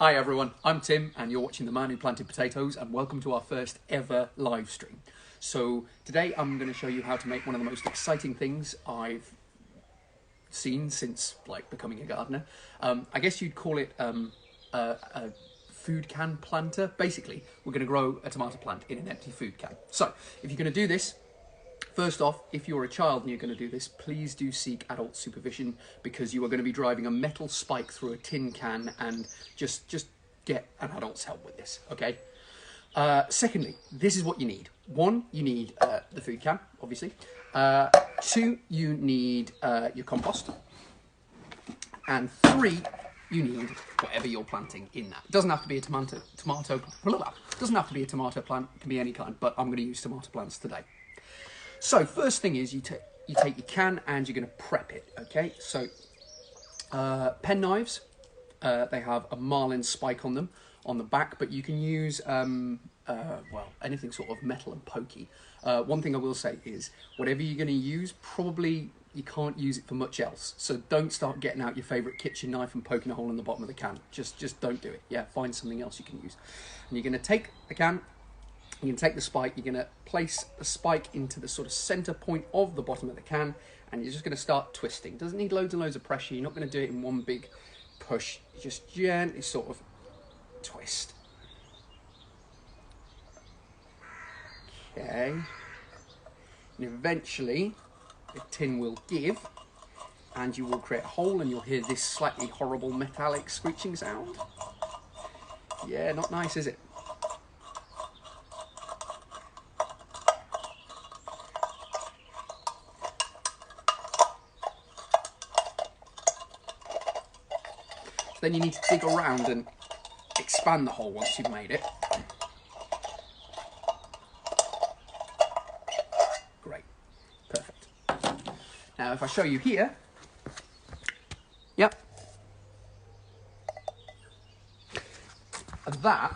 Hi everyone, I'm Tim and you're watching The Man Who Planted Potatoes, and welcome to our first ever live stream. So today I'm going to show you how to make one of the most exciting things I've seen since becoming a gardener. I guess you'd call it a food can planter. Basically, we're going to grow a tomato plant in an empty food can. So if you're going to do this, first off, if you're a child and you're going to do this, please do seek adult supervision, because you are going to be driving a metal spike through a tin can, and just get an adult's help with this, okay? Secondly, this is what you need. One, you need the food can, obviously. Two, you need your compost. And three, you need whatever you're planting in that. It doesn't have to be a tomato, doesn't have to be a tomato plant, it can be any kind, but I'm going to use tomato plants today. So first thing is you take your can and you're going to prep it, okay? So pen knives, they have a marlin spike on them on the back, but you can use, well, anything sort of metal and pokey. One thing I will say is whatever you're going to use, probably you can't use it for much else. So don't start getting out your favourite kitchen knife and poking a hole in the bottom of the can. Just don't do it. Yeah, find something else you can use. And you're going to take the can, you can take the spike, you're going to place the spike into the sort of centre point of the bottom of the can, and you're just going to start twisting. Doesn't need loads and loads of pressure. You're not going to do it in one big push. You just gently sort of twist. Okay. And eventually the tin will give and you will create a hole, and you'll hear this slightly horrible metallic screeching sound. Yeah, not nice, is it? Then you need to dig around and expand the hole once you've made it. Great, perfect. Now if I show you here, yep, that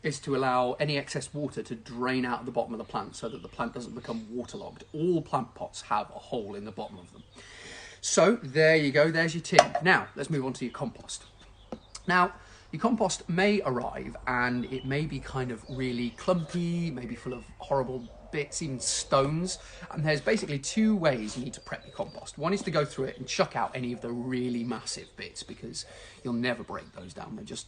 is to allow any excess water to drain out of the bottom of the plant so that the plant doesn't become waterlogged. All plant pots have a hole in the bottom of them. So there you go, there's your tin. Now, let's move on to your compost. Now, your compost may arrive and it may be kind of really clumpy, maybe full of horrible bits, even stones. And there's basically two ways you need to prep your compost. One is to go through it and chuck out any of the really massive bits, because you'll never break those down. They're just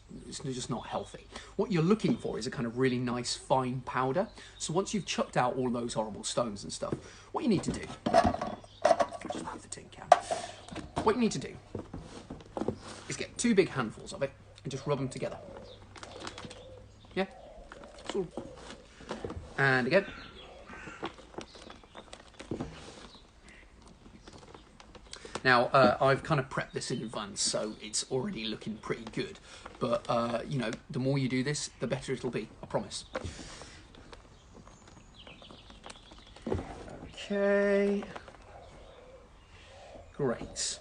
not healthy. What you're looking for is a kind of really nice fine powder. So once you've chucked out all those horrible stones and stuff, what you need to do, just move the tin can. What you need to do is get two big handfuls of it and just rub them together. Yeah? And again. Now, I've kind of prepped this in advance, so it's already looking pretty good. But, you know, the more you do this, the better it'll be, I promise. Okay. Great.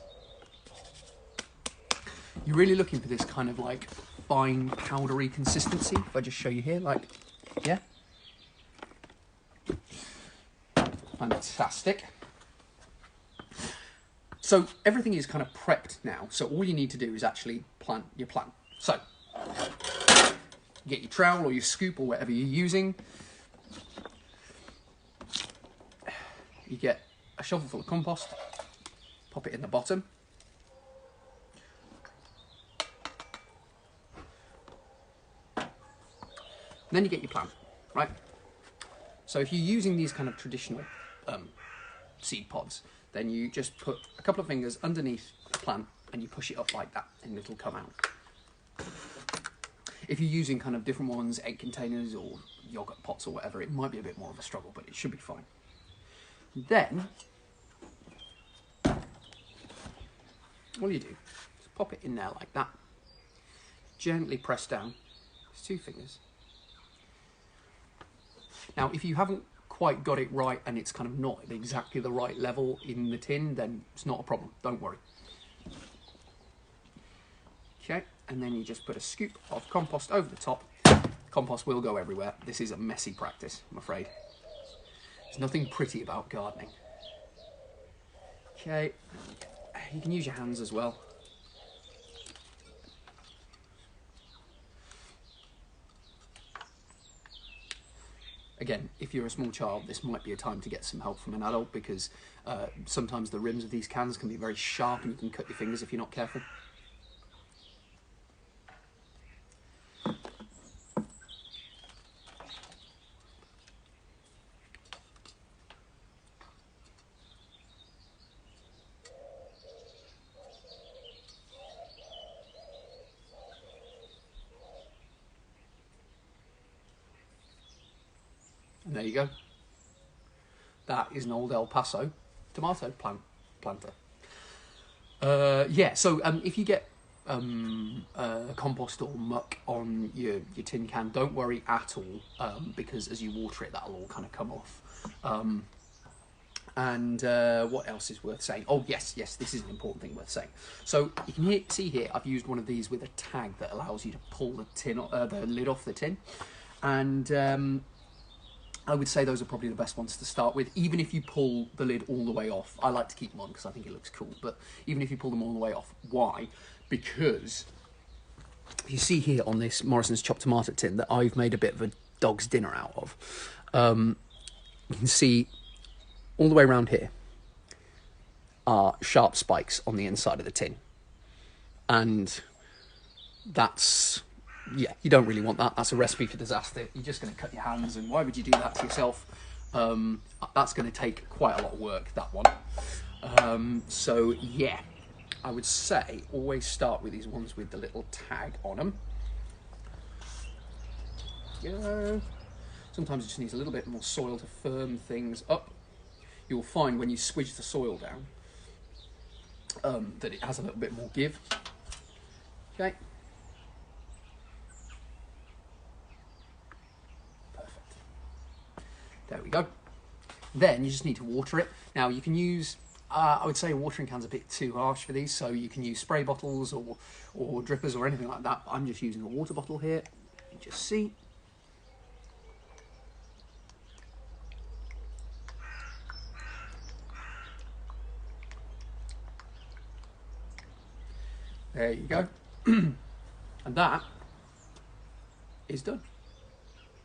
You're really looking for this kind of like fine powdery consistency. If I just show you here, like, yeah. Fantastic. So everything is kind of prepped now. So all you need to do is actually plant your plant. So get your trowel or your scoop or whatever you're using. You get a shovel full of compost. Pop it in the bottom. And then you get your plant, right? So if you're using these kind of traditional seed pods, then you just put a couple of fingers underneath the plant and you push it up like that and it'll come out. If you're using kind of different ones, egg containers or yogurt pots or whatever, it might be a bit more of a struggle, but it should be fine. Then all you do is pop it in there like that, gently press down, just two fingers. Now, if you haven't quite got it right and it's kind of not at exactly the right level in the tin, then it's not a problem, don't worry. Okay, and then you just put a scoop of compost over the top. Compost will go everywhere. This is a messy practice, I'm afraid. There's nothing pretty about gardening. Okay, you can use your hands as well. again, if you're a small child, this might be a time to get some help from an adult, because sometimes the rims of these cans can be very sharp and you can cut your fingers if you're not careful. And there you go. That is an old El Paso tomato planter. Yeah, so if you get compost or muck on your tin can, don't worry at all, because as you water it, that'll all kind of come off. And what else is worth saying? Oh, yes, this is an important thing worth saying. So you can see here, I've used one of these with a tag that allows you to pull the lid off the tin. And I would say those are probably the best ones to start with. Even if you pull the lid all the way off, I like to keep them on because I think it looks cool, but even if you pull them all the way off, why? Because you see here on this Morrison's chopped tomato tin that I've made a bit of a dog's dinner out of. You can see all the way around here are sharp spikes on the inside of the tin. And that's... yeah, you don't really want that. That's a recipe for disaster. You're just going to cut your hands, and why would you do that to yourself? That's going to take quite a lot of work, that one. So yeah, I would say always start with these ones with the little tag on them. Yeah. Sometimes it just needs a little bit more soil to firm things up. You'll find when you squidge the soil down that it has a little bit more give. Okay. There we go. Then you just need to water it. Now you can use, I would say a watering can's a bit too harsh for these, so you can use spray bottles or drippers or anything like that. I'm just using a water bottle here. You just see. There you go. And that is done.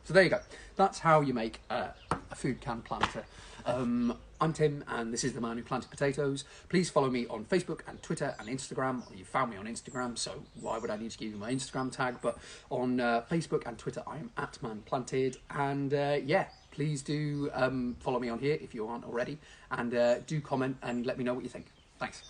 So there you go. That's how you make a food can planter. I'm Tim, and this is the man who planted potatoes. Please follow me on Facebook and Twitter and Instagram. You found me on Instagram, so why would I need to give you my Instagram tag? But on Facebook and Twitter, I am @manplanted. And yeah, please do follow me on here if you aren't already. And do comment and let me know what you think. Thanks.